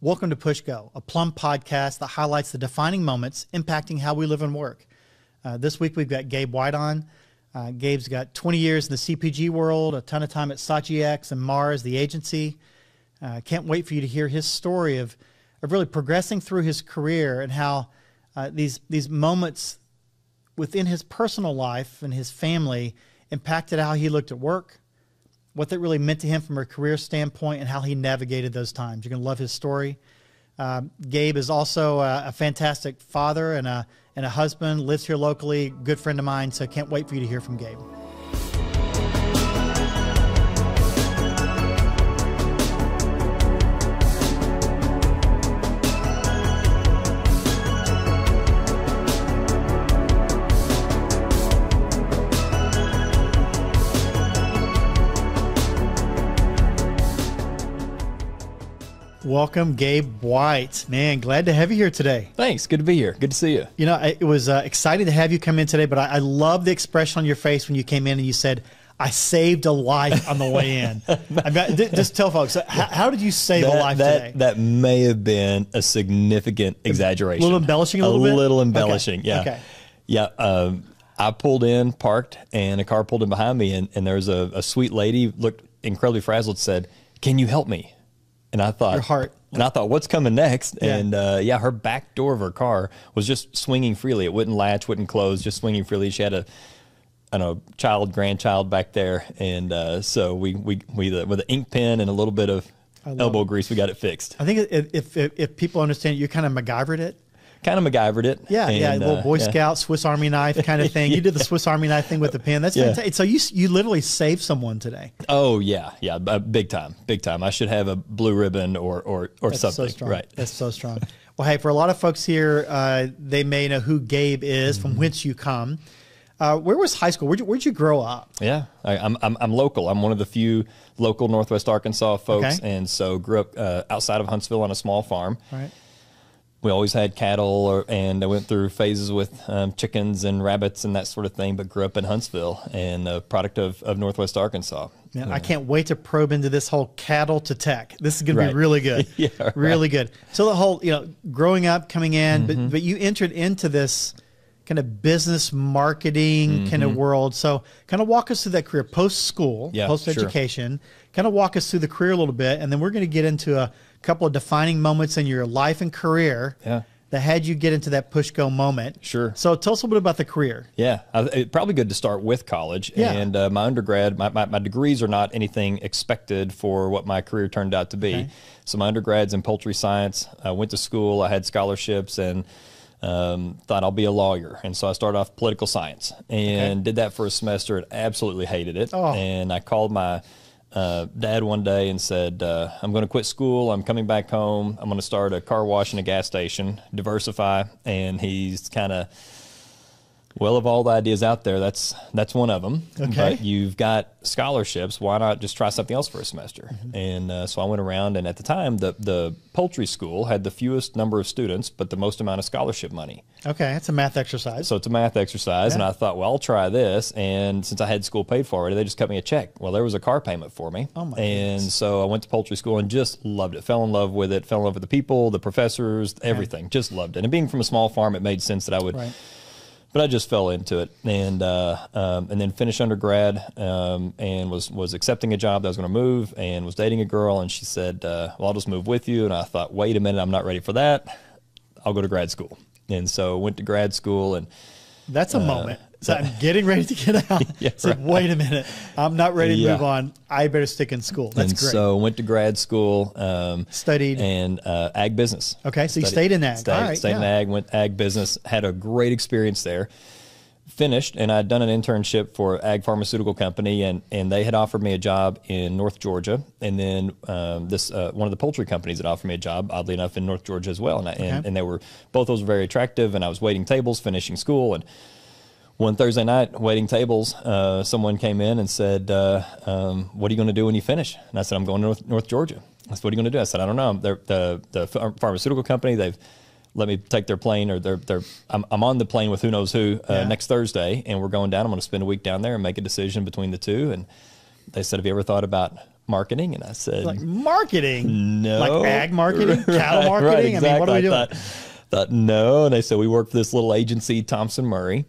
Welcome to Push Go, a Plum podcast that highlights the defining moments impacting how we live and work. This week we've got Gabe Wight on. Gabe's got 20 years in the CPG world, a ton of time at SachiX and Mars, the agency. Can't wait for you to hear his story of really progressing through his career and how these moments within his personal life and his family impacted how he looked at work, what that really meant to him from a career standpoint, and how he navigated those times. You're going to love his story. Gabe is also a fantastic father and a husband, lives here locally, good friend of mine, so can't wait for you to hear from Gabe. Welcome, Gabe Wight. Man, glad to have you here today. Thanks. Good to be here. Good to see you. You know, it was exciting to have you come in today, but I love the expression on your face when you came in and you said, I saved a life on the way in. Just tell folks, how did you save a life today? That may have been a significant exaggeration. A little embellishing a little bit? A little embellishing, okay. yeah. Okay. Yeah, I pulled in, parked, and a car pulled in behind me, and there was a sweet lady, looked incredibly frazzled, said, can you help me? And I thought, your heart. And I thought, what's coming next? Yeah. And her back door of her car was just swinging freely. It wouldn't latch, wouldn't close, just swinging freely. She had a child, grandchild back there, and so we with an ink pen and a little bit of elbow grease, we got it fixed. I think if people understand, you kind of MacGyvered it. Kind of MacGyvered it. Yeah, a little Boy Scout, Swiss Army knife kind of thing. You did the Swiss Army knife thing with the pen. That's fantastic. So you literally saved someone today. Oh yeah, big time. I should have a blue ribbon or That's something. So strong. Right. That's so strong. Well, hey, for a lot of folks here, they may know who Gabe is, from whence you come. Where was high school? Where'd you grow up? Yeah, I'm local. I'm one of the few local Northwest Arkansas folks, Okay. and so grew up outside of Huntsville on a small farm. Right. We always had cattle, and I went through phases with chickens and rabbits and that sort of thing, but grew up in Huntsville and a product of Northwest Arkansas. Man, I can't wait to probe into this whole cattle to tech. This is going to be really good. Yeah, right. Really good. So the whole, growing up, coming in, but you entered into this kind of business marketing kind of world. So kind of walk us through that career post-school, post-education, kind of walk us through the career a little bit, and then we're going to get into a couple of defining moments in your life and career that had you get into that push-go moment. Sure. So tell us a little bit about the career. Yeah, it's probably good to start with college. Yeah. And my undergrad, my degrees are not anything expected for what my career turned out to be. Okay. So my undergrad's in poultry science. I went to school, I had scholarships, and thought I'll be a lawyer. And so I started off political science and did that for a semester and absolutely hated it. Oh. And I called my dad one day and said, I'm going to quit school. I'm coming back home. I'm going to start a car wash and a gas station, diversify. And he's kind of, well, of all the ideas out there, that's one of them. Okay. But you've got scholarships. Why not just try something else for a semester? And so I went around, and at the time, the poultry school had the fewest number of students, but the most amount of scholarship money. Okay, it's a math exercise. So it's a math exercise, and I thought, well, I'll try this. And since I had school paid for already, they just cut me a check. Well, there was a car payment for me. Oh, my And goodness. so I went to poultry school and just loved it. Fell in love with it. Fell in love with the people, the professors, everything. Just loved it. And being from a small farm, it made sense that I would. Right. But I just fell into it, and then finished undergrad, and was accepting a job that I was going to move, and was dating a girl, and she said, well, I'll just move with you. And I thought, wait a minute, I'm not ready for that. I'll go to grad school. And so went to grad school, and that's a moment. So I'm getting ready to get out. Said, wait a minute, I'm not ready to move on. I better stick in school. That's great. So went to grad school. Studied. And ag business. Okay, so you stayed in ag. Stayed in ag, went ag business, had a great experience there. Finished, and I'd done an internship for an ag pharmaceutical company, and they had offered me a job in North Georgia, and then one of the poultry companies had offered me a job, oddly enough, in North Georgia as well, and they were, both those were very attractive, and I was waiting tables, finishing school, and one Thursday night, waiting tables, someone came in and said, what are you going to do when you finish? And I said, I'm going to North Georgia. I said, what are you going to do? I said, I don't know. The pharmaceutical company, they've let me take their plane, or I'm on the plane with who knows who next Thursday, and we're going down. I'm going to spend a week down there and make a decision between the two. And they said, have you ever thought about marketing. And I said, like marketing? No. Like ag marketing, cattle marketing? Right, exactly. I mean, what are we doing? Thought no. And they said, we work for this little agency, Thompson Murray,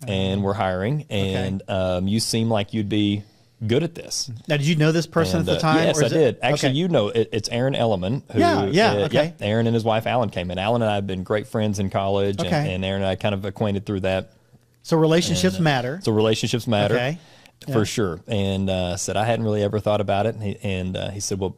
and we're hiring. And you seem like you'd be good at this. Now, did you know this person at the time? Yes, or I did. Actually, okay. you know, it's Aaron Elliman. Who, okay. Aaron and his wife, Alan, came in. Alan and I have been great friends in college, and Aaron and I kind of acquainted through that. So relationships matter. So relationships matter. Okay. For sure. And said, I hadn't really ever thought about it. And he said, well,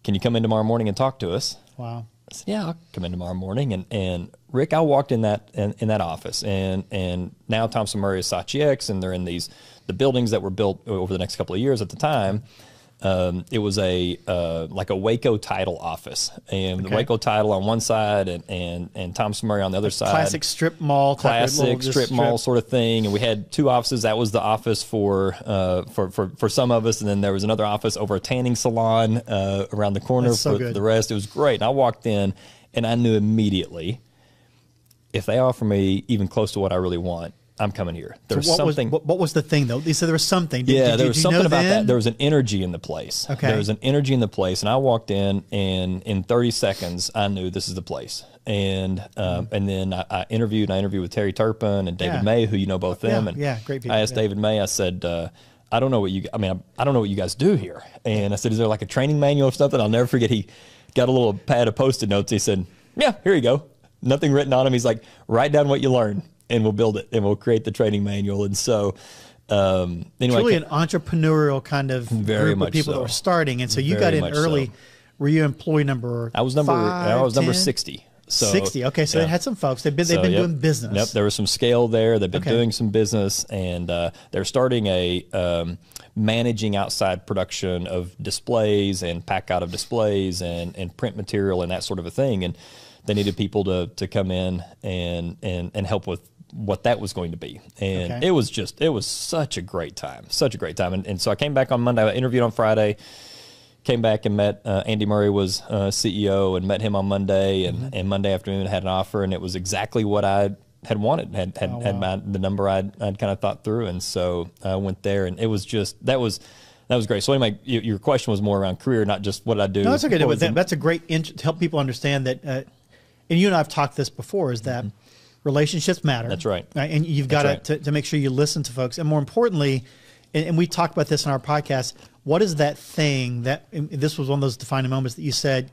can you come in tomorrow morning and talk to us? Wow. I said, yeah, I'll come in tomorrow morning. And Rick, I walked in that office, and now Thompson Murray is Saatchi X, and they're in the buildings that were built over the next couple of years. At the time, it was like a Waco title office, and the Waco title on one side, and Thompson Murray on the other side. Classic strip mall, classic strip mall sort of thing. And we had two offices. That was the office for some of us, and then there was another office over a tanning salon around the corner for the rest. It was great. And I walked in, and I knew immediately, if they offer me even close to what I really want, I'm coming here. There's something. What was the thing, though? You said there was something. There was something about that. There was an energy in the place. Okay. There was an energy in the place, and I walked in, and in 30 seconds, I knew this is the place. And then I interviewed with Terry Turpin and David May, who you know both them. Great people. I asked David May. I said, I don't know what you guys do here. And I said, is there like a training manual or something? I'll never forget. He got a little pad of Post-it notes. He said, yeah, here you go. Nothing written on them. He's like, write down what you learn, and we'll build it, and we'll create the training manual. And so, anyway, it's really an entrepreneurial kind of group of people that were starting. And so you got in early. So. Were you employee number? I was number 60. So, 60. Okay, so they had some folks. They've been doing business. Yep, there was some scale there. They've been doing some business, and they're starting a managing outside production of displays and pack out of displays and print material and that sort of a thing. And they needed people to come in and help with what that was going to be. And it was such a great time, And so I came back on Monday. I interviewed on Friday, came back and met Andy Murray was CEO, and met him on Monday, and Monday afternoon had an offer, and it was exactly what I had wanted, had the number I'd kind of thought through. And so I went there, and it was just, that was great. So anyway, your question was more around career, not just what I do. No, that's okay. That's a great to help people understand that, and you and I have talked this before, is that relationships matter. That's right. And you've got to make sure you listen to folks. And more importantly, and we talked about this in our podcast, what is that thing that, this was one of those defining moments that you said,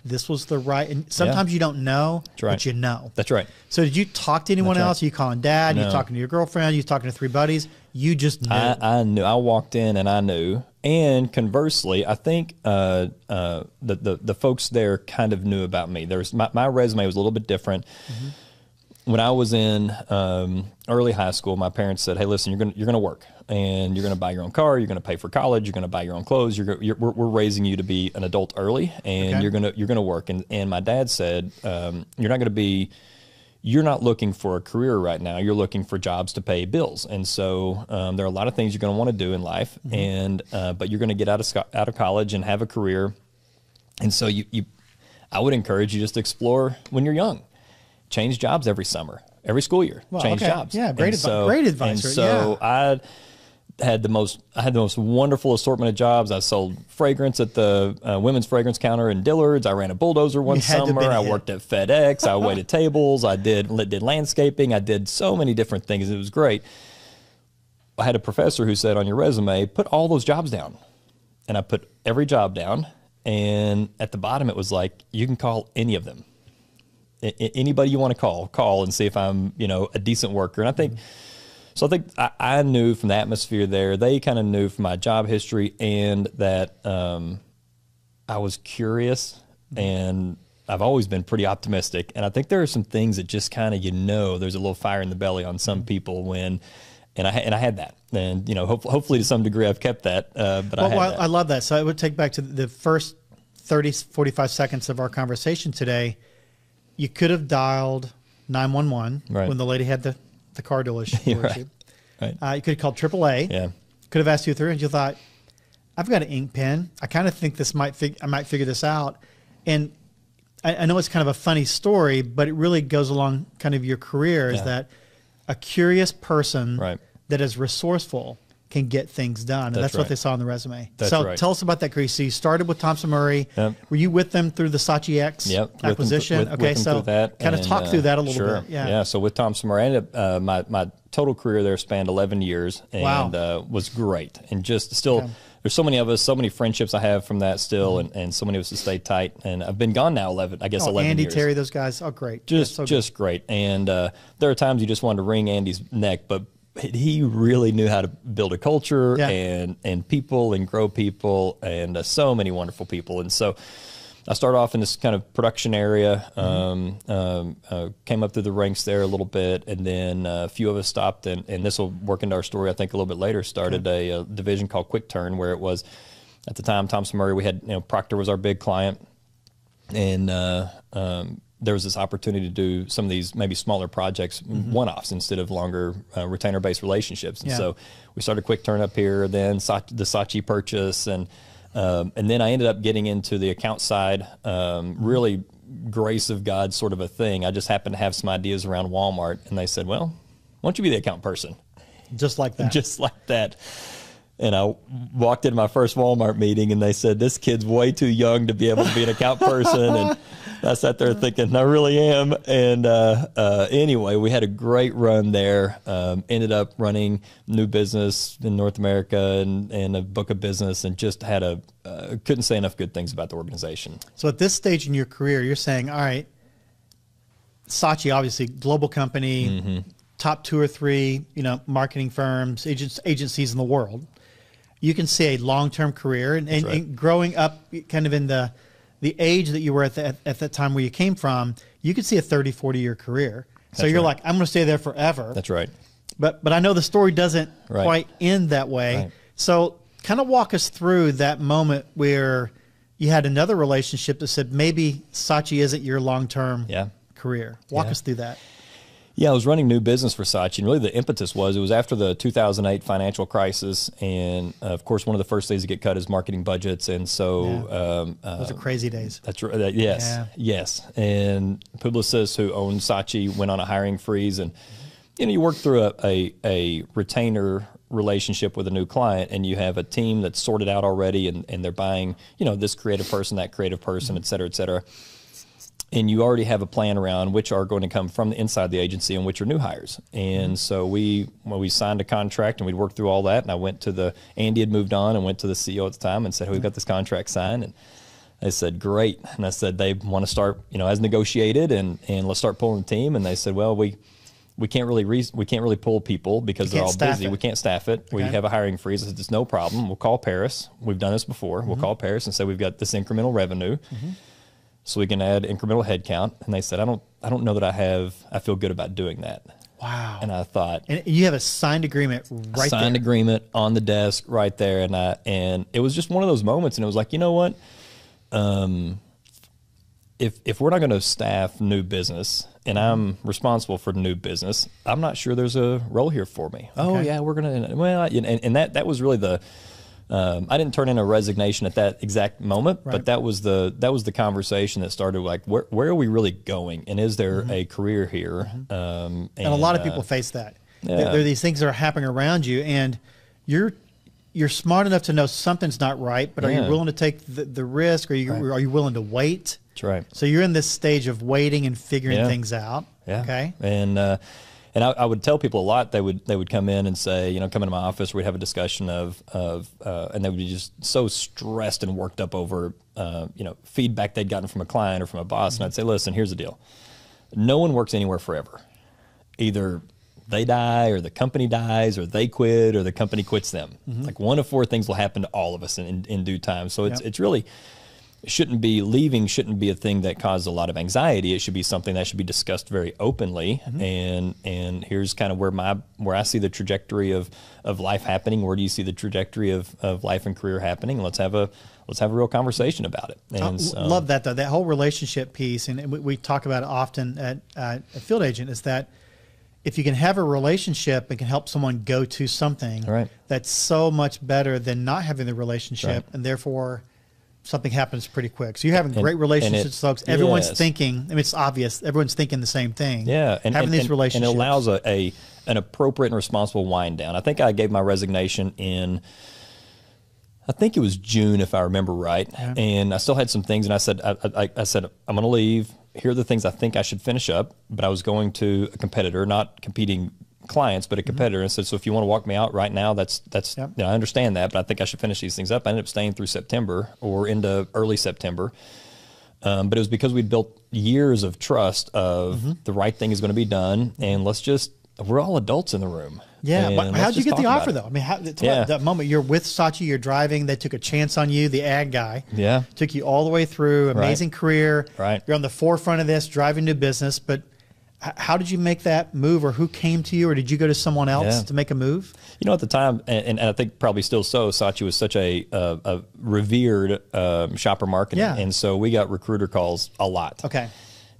this was the right, and sometimes you don't know, but you know. That's right. So did you talk to anyone else? Are you calling dad? No. You talking to your girlfriend? You talking to three buddies? You just knew. I knew. I walked in and I knew. And conversely, I think the folks there kind of knew about me. There's my resume was a little bit different. When I was in early high school, my parents said, "Hey, listen, you're gonna work, and you're gonna buy your own car. You're gonna pay for college. You're gonna buy your own clothes. We're raising you to be an adult early, and you're gonna work." And my dad said, "You're not looking for a career right now. You're looking for jobs to pay bills. And so there are a lot of things you're gonna want to do in life, and but you're gonna get out of college and have a career. And so I would encourage you just to explore when you're young." Change jobs every summer, every school year. Change jobs. Yeah, great advice. Great advice. And so I had the most wonderful assortment of jobs. I sold fragrance at the women's fragrance counter in Dillard's. I ran a bulldozer one summer. I worked at FedEx. I waited tables. I did landscaping. I did so many different things. It was great. I had a professor who said, on your resume, put all those jobs down. And I put every job down. And at the bottom, it was like, you can call any of them. Anybody you want to call and see if I'm, a decent worker. And I think, I knew from the atmosphere there, they kind of knew from my job history, and that I was curious, and I've always been pretty optimistic. And I think there are some things that just kind of, there's a little fire in the belly on some people and I had that. And, hopefully to some degree I've kept that. But I love that. So I would take back to the first 30, 45 seconds of our conversation today. You could have dialed 911 when the lady had the car dealership. You could have called AAA. Yeah. Could have asked you through, and you thought, I've got an ink pen. I kind of think I might figure this out. And I know it's kind of a funny story, but it really goes along kind of your career, is that a curious person that is resourceful can get things done. And that's right. what they saw on the resume. That's so right. tell us about that, Chris. So you started with Thompson Murray. Yep. Were you with them through the Saatchi X acquisition? With them through that, kind of talk through that a little sure. bit. Yeah. Yeah. So with Thompson Murray, I ended up, my total career there spanned 11 years and was great. And just still, there's so many of us, so many friendships I have from that still, and so many of us that stay tight. And I've been gone now 11 Andy, years. Terry, those guys, great. Just great. And there are times you just wanted to wring Andy's neck, but he really knew how to build a culture and people and grow people and so many wonderful people. And so I started off in this kind of production area, came up through the ranks there a little bit, and then a few of us stopped, and this will work into our story, I think, a little bit later, started a division called Quick Turn, where it was, at the time, Thompson Murray, we had, Procter was our big client, and there was this opportunity to do some of these maybe smaller projects, one-offs, instead of longer retainer-based relationships. And so we started Quick Turn up here, then the Saatchi purchase, and then I ended up getting into the account side, really grace of God sort of a thing. I just happened to have some ideas around Walmart, and they said, well, why don't you be the account person? Just like that. Just like that. And I walked into my first Walmart meeting, and they said, this kid's way too young to be able to be an account person. And I sat there thinking, I really am. And anyway, we had a great run there. Ended up running new business in North America and a book of business, and just had couldn't say enough good things about the organization. So at this stage in your career, you're saying, all right, Saatchi, obviously, global company, top 2 or 3, marketing firms, agencies in the world. You can see a long-term career, and growing up kind of in the age that you were at that time where you came from, you could see a 30, 40-year career. So you're like, I'm going to stay there forever. That's right. But I know the story doesn't quite end that way. Right. So kind of walk us through that moment where you had another relationship that said maybe Saatchi isn't your long-term career. Walk us through that. Yeah, I was running new business for Saatchi, and really the impetus was after the 2008 financial crisis, and of course one of the first things to get cut is marketing budgets, and so those are crazy days. That's right. Yes. And Publicis, who owned Saatchi, went on a hiring freeze, and you work through a retainer relationship with a new client, and you have a team that's sorted out already, and they're buying this creative person, that creative person, et cetera, et cetera. And you already have a plan around which are going to come from the inside the agency and which are new hires. And so we signed a contract, and we'd worked through all that. And I went to Andy had moved on, and went to the CEO at the time and said, hey, we've got this contract signed. And they said, great. And I said, they want to start, as negotiated, and let's start pulling the team. And they said, well, we can't really pull people because they're all busy. We can't staff it. Okay. We have a hiring freeze. I said, it's no problem. We'll call Paris. We've done this before. We'll call Paris and say, we've got this incremental revenue. So we can add incremental headcount. And they said, I don't know that I feel good about doing that. Wow. And I thought, and you have a signed agreement right there. Signed agreement on the desk right there. And it was just one of those moments. And it was like, you know what? If we're not going to staff new business, and I'm responsible for new business, I'm not sure there's a role here for me. Okay. Oh yeah, we're going to, well, and that was really I didn't turn in a resignation at that exact moment, but that was the conversation that started, like, where are we really going, and is there a career here? And a lot of people face that. There are these things that are happening around you, and you're smart enough to know something's not right, but are you willing to take the risk? Are you willing to wait? That's right. So you're in this stage of waiting and figuring things out. Yeah. Okay. And I would tell people a lot. They would come in and say, come into my office. We'd have a discussion of and they would be just so stressed and worked up over, feedback they'd gotten from a client or from a boss. And I'd say, listen, here's the deal. No one works anywhere forever. Either they die, or the company dies, or they quit, or the company quits them. Like, one of 4 things will happen to all of us in due time. So it's really, leaving shouldn't be a thing that causes a lot of anxiety. It should be something that should be discussed very openly. And here's kind of where I see the trajectory of life happening. Where do you see the trajectory of life and career happening? Let's have a real conversation about it. And love that, though. That whole relationship piece, and we talk about it often at Field Agent, is that if you can have a relationship and can help someone go to something, that's so much better than not having the relationship, and therefore something happens pretty quick. So you're having great relationships with folks. Everyone's thinking, I mean, it's obvious, everyone's thinking the same thing. Yeah. Having these relationships. And it allows an appropriate and responsible wind down. I think I gave my resignation in, I think it was June, if I remember right. Yeah. And I still had some things, and I said, I said, I'm going to leave. Here are the things I think I should finish up. But I was going to a competitor, not competing clients, but a competitor, and said, so if you want to walk me out right now, that's yep. You know, I understand that, but I think I should finish these things up. I ended up staying through September or into early September. But it was because we'd built years of trust of the right thing is going to be done, and we're all adults in the room. Yeah, but how'd you get the offer, though? I mean, that moment you're with Saatchi, you're driving, they took a chance on you, the ag guy. Yeah. Took you all the way through, amazing career. Right. You're on the forefront of this, driving new business, but how did you make that move, or who came to you, or did you go to someone else to make a move? You know, at the time, and I think probably still so, Saatchi was such a revered shopper marketing. Yeah. And so we got recruiter calls a lot. Okay.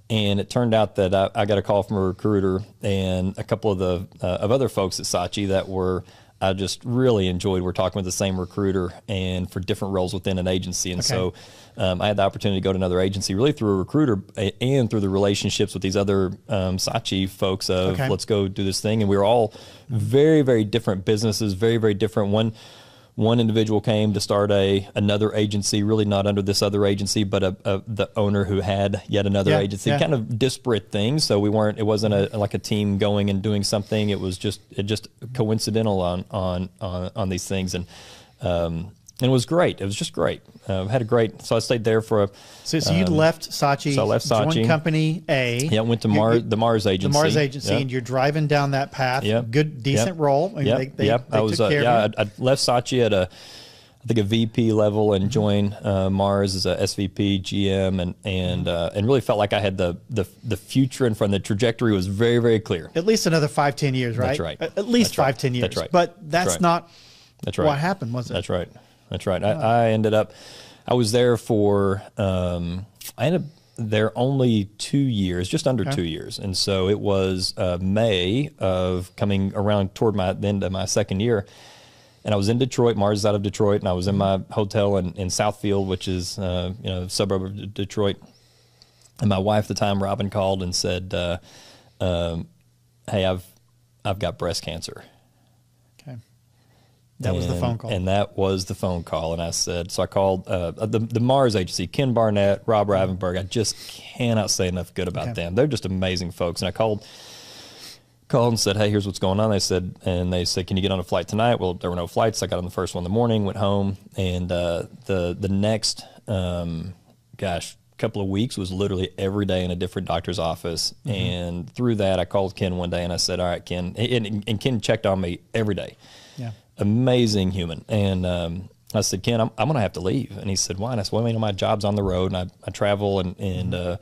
And it turned out that I got a call from a recruiter and a couple of other folks at Saatchi that I just really enjoyed. We're talking with the same recruiter and for different roles within an agency. And so I had the opportunity to go to another agency really through a recruiter and through the relationships with these other Saatchi folks of let's go do this thing. And we were all very, very different businesses, very, very different. One individual came to start another agency, really not under this other agency, but the owner who had yet another agency, kind of disparate things. So it wasn't like a team going and doing something. It was just coincidental on these things. And it was great. It was just great. So I stayed there for So you left Saatchi. So I left Saatchi. Joined Company A. Yeah, went to the Mars agency. The Mars agency, and you're driving down that path. Good, decent role. I mean, they I was. I left Saatchi at I think a VP level and joined Mars as a SVP, GM, and really felt like I had the future in front. The trajectory was very, very clear. At least another 5-10 years, right? That's right. At least 5-10 years. That's right. But that's not what happened, was it? That's right. That's right. I was there for, I ended up there only 2 years, just under 2 years. And so it was May of coming around toward the end of my second year. And I was in Detroit. Mars is out of Detroit. And I was in my hotel in Southfield, which is, a suburb of Detroit. And my wife at the time, Robin, called and said, hey, I've got breast cancer. That was the phone call. And that was the phone call. And I said, so I called the Mars agency, Ken Barnett, Rob Ravenberg. I just cannot say enough good about them. They're just amazing folks. And I called and said, hey, here's what's going on. They said, can you get on a flight tonight? Well, there were no flights. I got on the first one in the morning, went home. And the next, couple of weeks was literally every day in a different doctor's office. And through that, I called Ken one day and I said, all right, Ken. And Ken checked on me every day. Yeah. Amazing human. And I said, Ken, I'm going to have to leave. And he said, why? And I said, well, my job's on the road and I travel and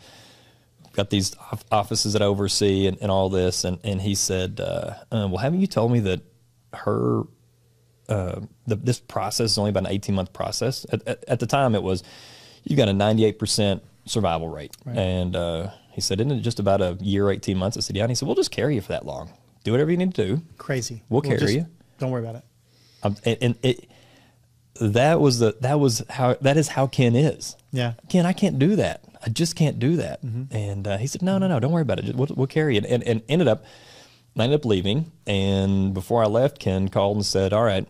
got these offices that I oversee and all this. And he said, well, haven't you told me that this process is only about an 18-month process? At the time, it was, you got a 98% survival rate. Right. And he said, isn't it just about a year, 18 months? I said, yeah. And he said, we'll just carry you for that long. Do whatever you need to do. Crazy. We'll carry you. Don't worry about it. That is how Ken is. Yeah. Ken, I can't do that. I just can't do that. And he said, no, don't worry about it. We'll carry it. And I ended up leaving. And before I left, Ken called and said, all right,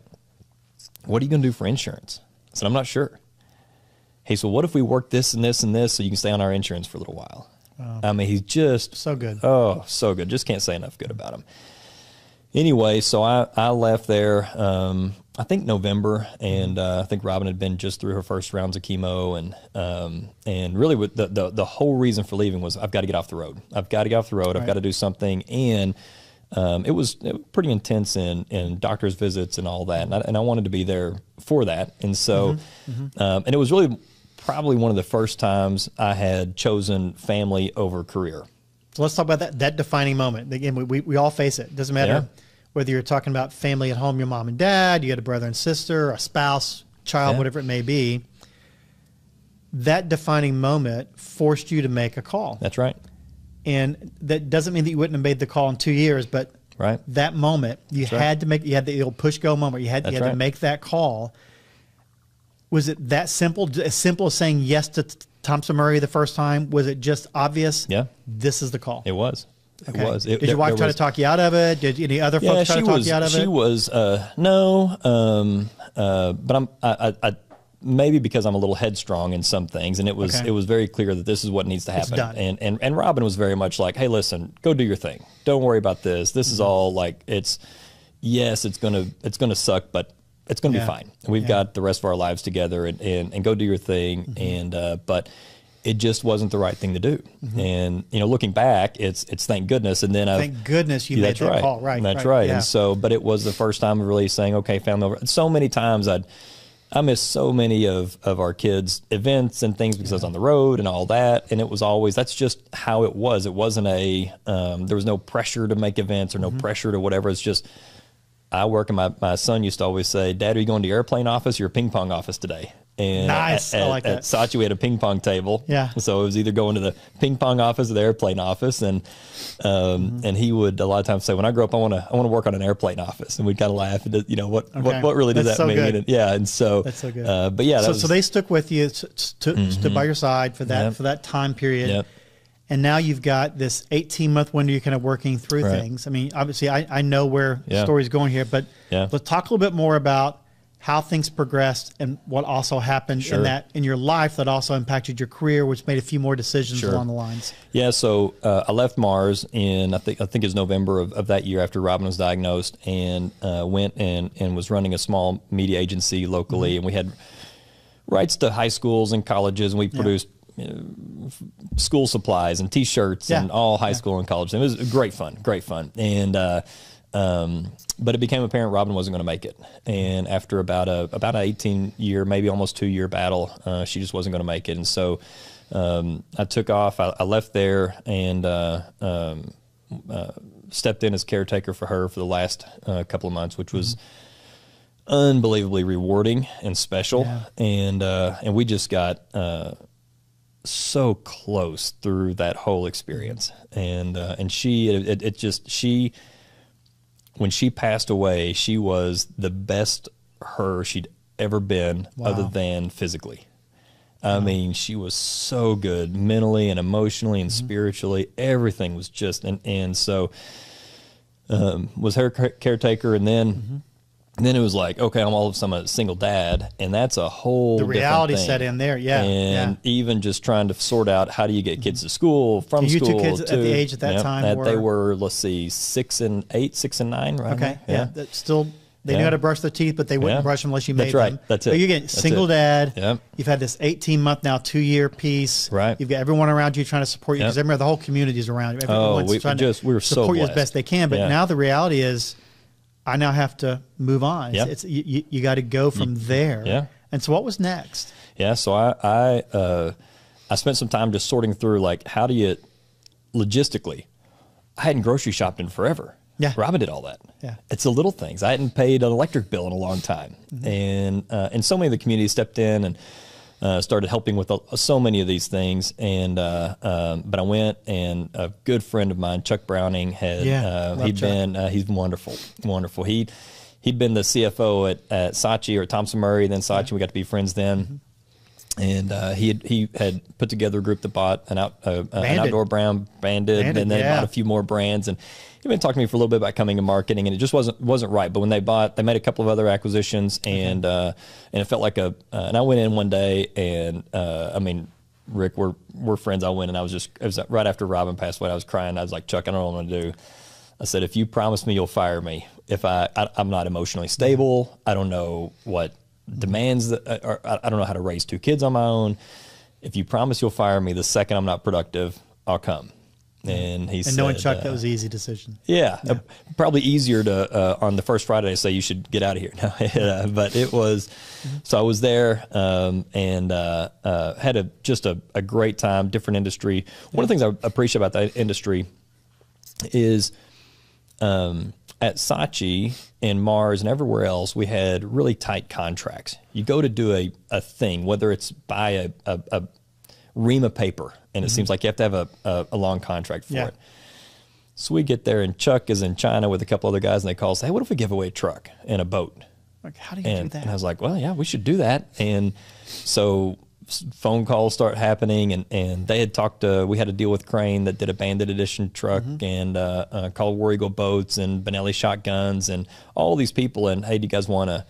what are you going to do for insurance? I said, I'm not sure. He said, well, what if we work this and this and this so you can stay on our insurance for a little while? I mean, he's just so good. Oh, so good. Just can't say enough good about him. Anyway, so I left there, I think November, and I think Robin had been just through her first rounds of chemo, and really with the whole reason for leaving was I've got to get off the road. I've got to get off the road. Right. I've got to do something, and it was pretty intense in doctor's visits and all that, and I wanted to be there for that, and so and it was really probably one of the first times I had chosen family over career. So let's talk about that defining moment. Again, we all face it. Doesn't matter whether you're talking about family at home, your mom and dad, you got a brother and sister, a spouse, child, whatever it may be. That defining moment forced you to make a call. That's right. And that doesn't mean that you wouldn't have made the call in 2 years, but that moment you had to make. You had the old push go moment. You had to make that call. Was it that simple? As simple as saying yes to Thompson Murray the first time? Was it just obvious? Yeah. This is the call. It was. It Okay. was. Did your wife try to talk you out of it? Did any other folks try to talk you out of it? She was, no, but I maybe because I'm a little headstrong in some things, and it was very clear that this is what needs to happen. It's done. And Robin was very much like, hey, listen, go do your thing. Don't worry about this. This is all like, it's gonna suck, but it's gonna be fine. And we've got the rest of our lives together, and go do your thing. And but it just wasn't the right thing to do. And looking back, it's thank goodness. And then thank goodness you made that call. Right. That's right. Yeah. And so, but it was the first time of really saying, okay, family over. So many times I missed so many of our kids' events and things because I was on the road and all that. And it was always, that's just how it was. It wasn't there was no pressure to make events or no pressure to whatever. It's just, I work, and my son used to always say, Dad, are you going to your airplane office or your ping pong office today? And nice. I like that. At Saatchi, we had a ping pong table. Yeah. So it was either going to the ping pong office or the airplane office. And and he would a lot of times say, when I grow up, I want to work on an airplane office. And we'd kind of laugh at, what really does that mean? And, and so, that's so good. But yeah. So they stuck with you, stood by your side for that time period. Yep. And now you've got this 18-month window. You're kind of working through things. I mean, obviously, I know where the story's going here, but let's talk a little bit more about how things progressed and what also happened in your life that also impacted your career, which made a few more decisions along the lines. Yeah. So I left Mars in I think it was November of that year after Robin was diagnosed, and went and was running a small media agency locally, and we had rights to high schools and colleges, and we produced school supplies and T-shirts and all high school and college. It was great fun. And but it became apparent Robin wasn't going to make it. And after about a 18-year, maybe almost 2-year battle, she just wasn't going to make it. And so I took off. I left there and stepped in as caretaker for her for the last couple of months, which was unbelievably rewarding and special. And we just got so close through that whole experience. And when she passed away, she was the best she'd ever been, other than physically. I mean, she was so good mentally and emotionally and spiritually. Everything was just, and so was her caretaker. And then it was like, okay, I'm all of a sudden a single dad, and that's a whole the reality different thing. set in there, and even just trying to sort out how do you get kids to school, from you school. Two kids at the age at that time they were, let's see, 6 and 8, 6 and 9, right? Okay, that's still. They knew how to brush their teeth, but they wouldn't brush them unless you made them. That's it. But you're getting single dad. Yep. You've had this 18-month, now 2-year piece. Right. You've got everyone around you trying to support you, because remember, the whole community is around you. Everyone's trying to support you as best they can. But now the reality is, I now have to move on. You got to go from there. Yeah. And so what was next? Yeah. So I spent some time just sorting through, like, how do you logistically, I hadn't grocery shopped in forever. Yeah. Robin did all that. Yeah. It's the little things. I hadn't paid an electric bill in a long time. And so many of the community stepped in and started helping with so many of these things. And but I went, and a good friend of mine, Chuck Browning, he's wonderful. He'd been the CFO at Saatchi, or Thompson Murray, then Saatchi. We got to be friends then. And he had put together a group that bought an outdoor brand, Bandit, and then they bought a few more brands. And he'd been talking to me for a little bit about coming to marketing, and it just wasn't right. But when they made a couple of other acquisitions, and it felt like and I went in one day, and I mean, Rick, we're friends. I went, and it was right after Robin passed away. I was crying. I was like, Chuck, I don't know what I'm going to do. I said, if you promise me you'll fire me, if I'm not emotionally stable, I don't know what demands I don't know how to raise 2 kids on my own. If you promise you'll fire me the second I'm not productive, I'll come. And he said, and knowing Chuck, that was an easy decision. Probably easier to on the first Friday to say you should get out of here. But it was, so I was there, and had just a great time. Different industry. One of the things I appreciate about that industry is at Saatchi and Mars and everywhere else, we had really tight contracts. You go to do a thing, whether it's buy a ream of paper, and it seems like you have to have a long contract for it. So we get there, and Chuck is in China with a couple other guys, and they call us, hey, what if we give away a truck and a boat? Like, how do you do that? And I was like, well, yeah, we should do that. And so phone calls start happening, and they had talked to, we had to deal with Crane that did a bandit edition truck and called War Eagle boats and Benelli shotguns and all these people. And hey, do you guys want to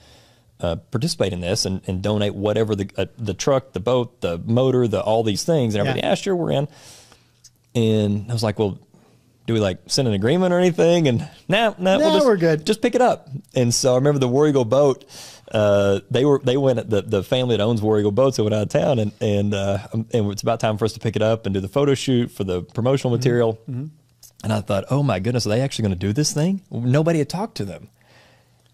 participate in this and donate whatever the truck, the boat, the motor, all these things and everything? Yeah, sure, we're in. And I was like, well, do we like send an agreement or anything? And no, we're good. Just pick it up. And so I remember the War Eagle boat. They went, the family that owns War Eagle boats, they went out of town, and it's about time for us to pick it up and do the photo shoot for the promotional material. And I thought, oh my goodness, are they actually going to do this thing? Nobody had talked to them,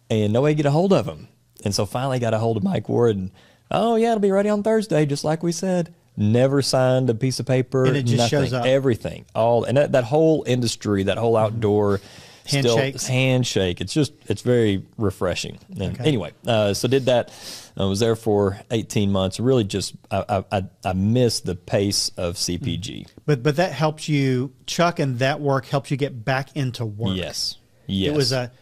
and nobody could get a hold of them. And so finally got a hold of Mike Ward, and oh yeah, it'll be ready on Thursday, just like we said. Never signed a piece of paper. And it just shows up. Everything. And that whole industry, that whole outdoor handshake. It's very refreshing. And anyway, so did that. I was there for 18 months. Really just, I missed the pace of CPG. But that helps you, Chuck, and that work helps you get back into work. Yes. It was a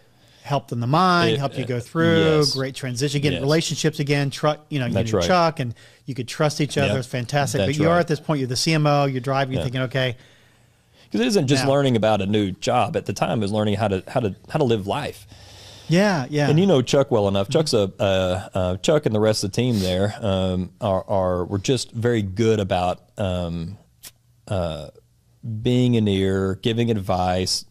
helped in the mind, helped you go through, great transition, getting relationships again, you knew Chuck, and you could trust each other. It's fantastic. But you are at this point, you're the CMO, you're driving, you're thinking, okay. Because it isn't just learning about a new job. At the time, it was learning how to live life. Yeah. And you know Chuck well enough. Chuck's Chuck and the rest of the team there were just very good about being an ear, giving advice,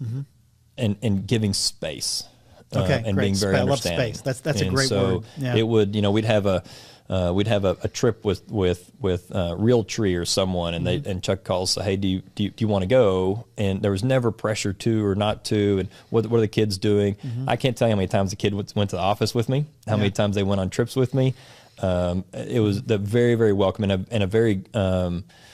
and giving space. And being very understanding. I love space. That's a great word. Yeah. It would, we'd have a trip with Realtree or someone, and and Chuck calls, say, hey, do you want to go? And there was never pressure to or not to, and what are the kids doing? I can't tell you how many times the kid went to the office with me, how many times they went on trips with me. It was the very, very welcome and a very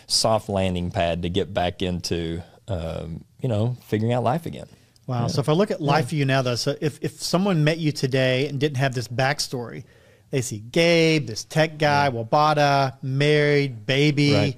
soft landing pad to get back into, figuring out life again. Wow. Yeah. So if I look at life for you now, though, so if someone met you today and didn't have this backstory, they see Gabe, this tech guy, Wabata, married, baby,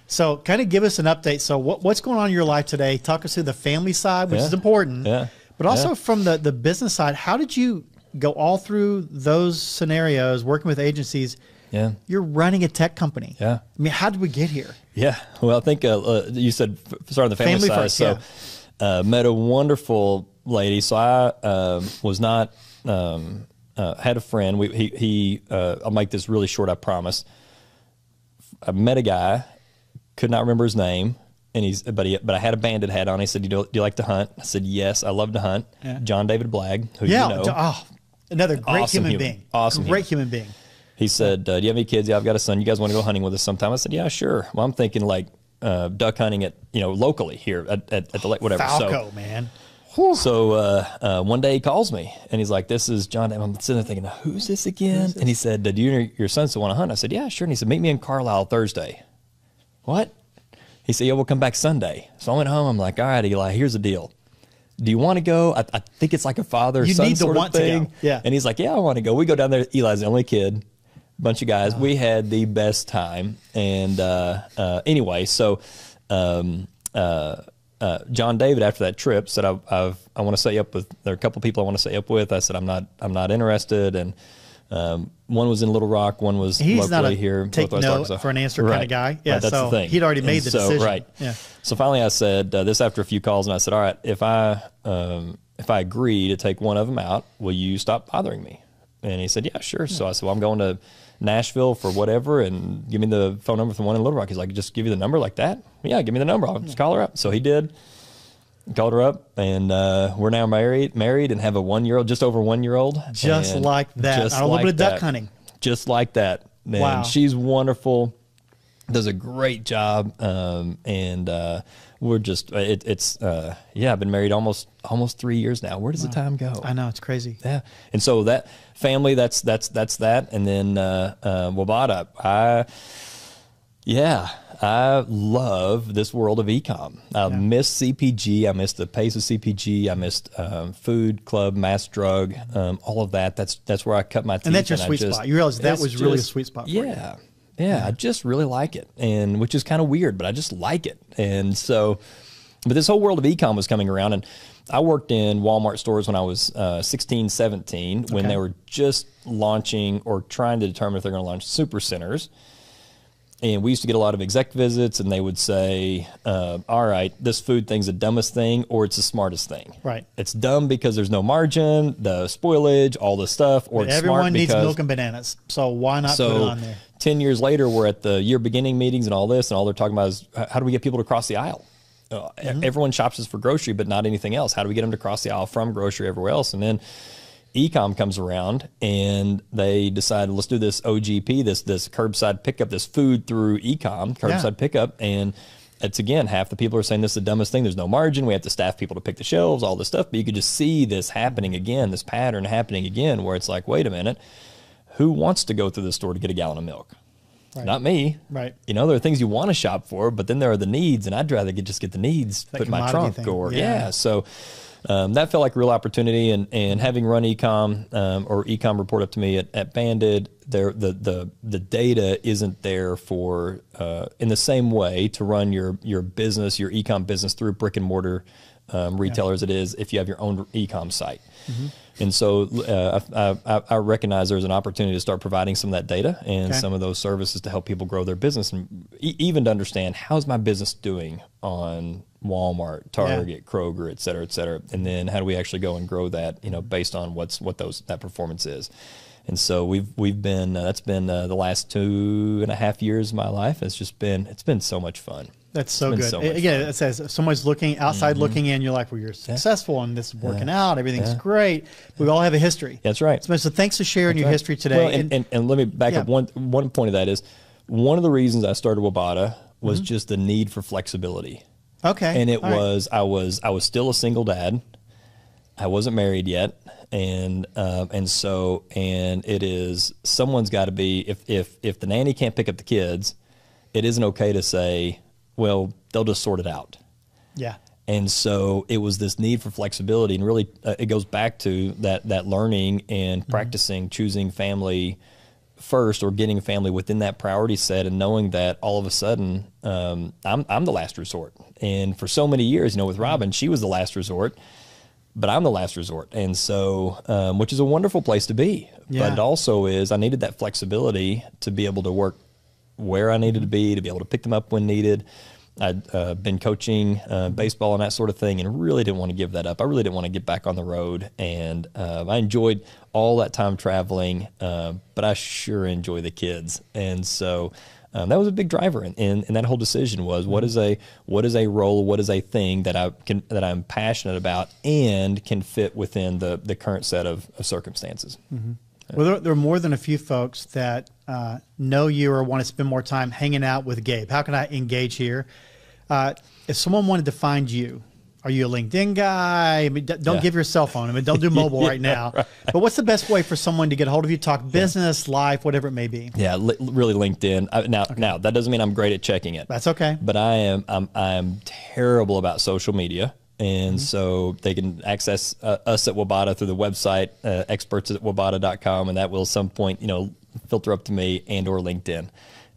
so kind of give us an update. So what's going on in your life today? Talk us through the family side, which is important, but also from the business side. How did you go all through those scenarios, working with agencies? Yeah. You're running a tech company. Yeah. I mean, how did we get here? Yeah. Well, I think you said start on the family side. First, so met a wonderful lady. So I was not had a friend. I'll make this really short, I promise. I met a guy, could not remember his name, and but I had a bandit hat on. He said, do you like to hunt? I said, yes, I love to hunt. Yeah. John David Blagg, who you know. Another great awesome human being. Awesome great human being. He said, do you have any kids? Yeah, I've got a son. You guys want to go hunting with us sometime? I said, yeah, sure. Well, I'm thinking like duck hunting at locally here at the lake, whatever. Falco, man. So one day he calls me and he's like, this is John. I'm sitting there thinking, who's this again? And he said, do you and your son still want to hunt? I said, yeah, sure. And he said, meet me in Carlisle Thursday. What? He said, yeah, we'll come back Sunday. So I went home. I'm like, all right, Eli, here's the deal. Do you want to go? I think it's like a father-son sort of thing. To go. Yeah. And he's like, yeah, I want to go. We go down there. Eli's the only kid. Bunch of guys. We had the best time. And anyway, so John David, after that trip, said, I want to set you up with, there are a couple people I want to set you up with. I said, I'm not interested. And one was in Little Rock, one was locally here. Take no for an answer kind of guy. Yeah, that's the thing. He'd already made the decision. Right. Yeah. So finally I said, this after a few calls, and I said, all right, if I agree to take one of them out, will you stop bothering me? And he said, yeah, sure. So I said, well, I'm going to Nashville for whatever, and give me the phone number from one in Little Rock. He's like, just give you the number like that? Yeah, give me the number. I'll just call her up. So he did. Called her up, and we're now married and have a 1-year-old, just over 1-year-old. Just like that. A little bit of duck hunting. Just like that. And wow. She's wonderful, does a great job, and we're just, I've been married almost 3 years now. Where does the time go? I know, it's crazy. Yeah. And so that family, that's that. And then Wabata, I love this world of e-com. I miss CPG. I miss the pace of CPG. I missed food, club, mass drug, all of that. That's where I cut my teeth. And that's your sweet spot. You realize that was really a sweet spot for you. Yeah, I just really like it, and which is kind of weird, but I just like it. And so But this whole world of e-com was coming around, and I worked in Walmart stores when I was 16, 17, when they were just launching or trying to determine if they're going to launch super centers. And we used to get a lot of exec visits, and they would say, all right, this food thing's the dumbest thing, or it's the smartest thing. Right. It's dumb because there's no margin, the spoilage, all this stuff, or But it's everyone smart needs because milk and bananas, so why not put it on there? 10 years later, we're at the year beginning meetings and all this, and all they're talking about is how do we get people to cross the aisle? Everyone shops us for grocery, but not anything else. How do we get them to cross the aisle from grocery everywhere else? And then e-com comes around, and they decide, let's do this OGP, this curbside pickup, this food through e-com, curbside pickup. And it's, again, half the people are saying this is the dumbest thing. There's no margin. We have to staff people to pick the shelves, all this stuff. But you could just see this happening again, this pattern happening again, where it's like, wait a minute, who wants to go through the store to get a gallon of milk? Right. Not me. Right. You know, there are things you want to shop for, but then there are the needs, and I'd rather just get the needs, put in my trunk, or So that felt like a real opportunity, and having run e-com or e-com report up to me at Banded, the data isn't there for in the same way to run your business, your e-com business through brick and mortar retailers it is if you have your own e-com site. And so I recognize there's an opportunity to start providing some of that data and some of those services to help people grow their business, and even to understand, how's my business doing on Walmart, Target, Kroger, et cetera, and then how do we actually go and grow that, based on what that performance is. And so we've been that's been the last 2.5 years of my life. It's been so much fun. That's so good. Again, it says if someone's looking outside, looking in, you're like, well, you're successful and this is working out. Everything's great. We all have a history. That's right. So thanks for sharing your history today. Well, and let me back up. One point of that is, one of the reasons I started Wabata was just the need for flexibility. Okay. And I was still a single dad. I wasn't married yet. And it is, someone's got to be, if the nanny can't pick up the kids, it isn't okay to say, well, they'll just sort it out. Yeah. And so it was this need for flexibility, and really it goes back to that learning and practicing choosing family first, or getting a family within that priority set, and knowing that all of a sudden I'm the last resort. And for so many years, with Robin, she was the last resort, but I'm the last resort. And so, which is a wonderful place to be, but it also is, I needed that flexibility to be able to work where I needed to be able to pick them up when needed. I'd been coaching baseball and that sort of thing, and really didn't want to give that up. I really didn't want to get back on the road, and I enjoyed all that time traveling, but I sure enjoy the kids. And so that was a big driver, and that whole decision was, what is a role, what is a thing that I'm passionate about and can fit within the current set of circumstances. Well, there are more than a few folks that know you or want to spend more time hanging out with Gabe. How can I engage here? If someone wanted to find you, are you a LinkedIn guy? I mean, don't give your cell phone. I mean, don't do mobile right now. Right. But what's the best way for someone to get a hold of you, talk business, life, whatever it may be? Yeah, really LinkedIn. Now that doesn't mean I'm great at checking it. That's okay. But I'm terrible about social media. And so they can access us at Wabata through the website, experts@wabata.com, and that will at some point, filter up to me and or LinkedIn.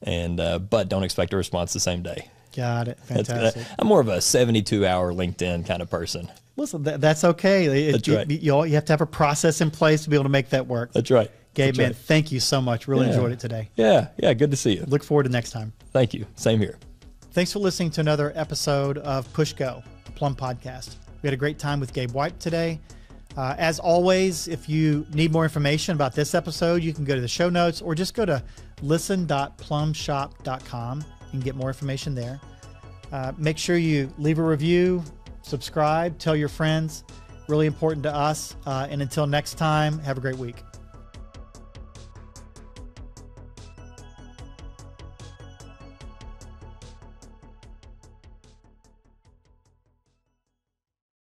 And but don't expect a response the same day. Got it. Fantastic. I'm more of a 72-hour LinkedIn kind of person. Listen, that's okay. That's right. You have to have a process in place to be able to make that work. That's right. Gabe, man, thank you so much. Really enjoyed it today. Yeah, good to see you. Look forward to next time. Thank you. Same here. Thanks for listening to another episode of Push Go, the Plum Podcast. We had a great time with Gabe Wight today. As always, if you need more information about this episode, you can go to the show notes or just go to listen.plumshop.com and get more information there. Make sure you leave a review, subscribe, tell your friends. Really important to us. And until next time, have a great week.